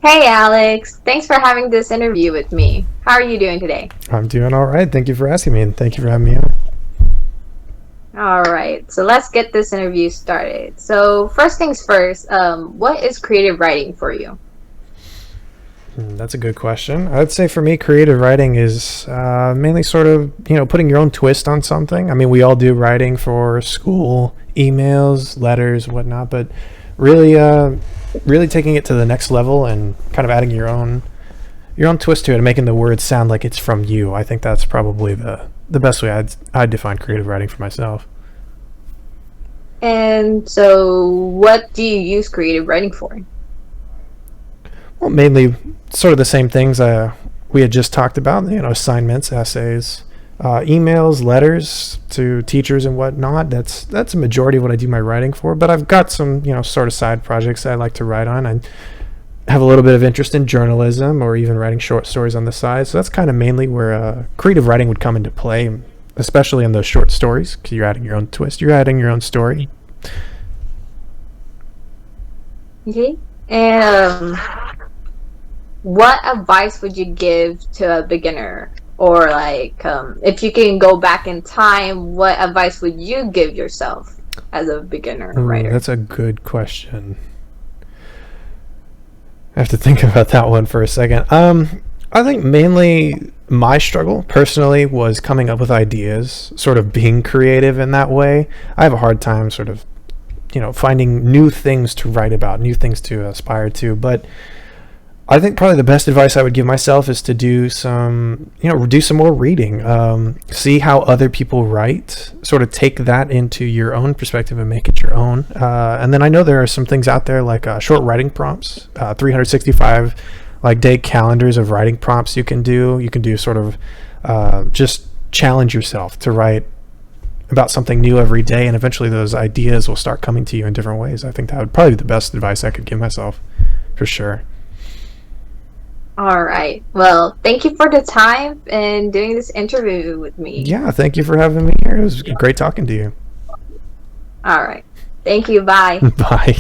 Hey Alex, thanks for having this interview with me. How are you doing today? I'm doing all right. Thank you for asking me, and thank you for having me on. All right, so let's get this interview started. So first things first, what is creative writing for you? That's a good question. I'd say for me, creative writing is mainly sort of putting your own twist on something. I mean, we all do writing for school, emails, letters, whatnot, but really, really taking it to the next level and kind of adding your own twist to it and making the words sound like it's from you. I think that's probably the best way I'd define creative writing for myself. And so what do you use creative writing for? Well, mainly sort of the same things we had just talked about, assignments, essays, emails, letters to teachers and whatnot. That's a majority of what I do my writing for. But I've got some, sort of side projects that I like to write on. I have a little bit of interest in journalism or even writing short stories on the side. So that's kind of mainly where creative writing would come into play, especially in those short stories, because you're adding your own twist, you're adding your own story. Okay. And what advice would you give to a beginner? Or if you can go back in time, what advice would you give yourself as a beginner Ooh, writer? that's a good question. I have to think about that one for a second. I think mainly my struggle personally was coming up with ideas, sort of being creative in that way. I have a hard time sort of, finding new things to write about, new things to aspire to. But I think probably the best advice I would give myself is to do some more reading, see how other people write, sort of take that into your own perspective and make it your own. And then I know there are some things out there like short writing prompts, 365 like day calendars of writing prompts you can do. You can do sort of just challenge yourself to write about something new every day, and eventually those ideas will start coming to you in different ways. I think that would probably be the best advice I could give myself, for sure. All right. Well, thank you for the time and doing this interview with me. Yeah, thank you for having me here. It was great talking to you. All right. Thank you. Bye. Bye.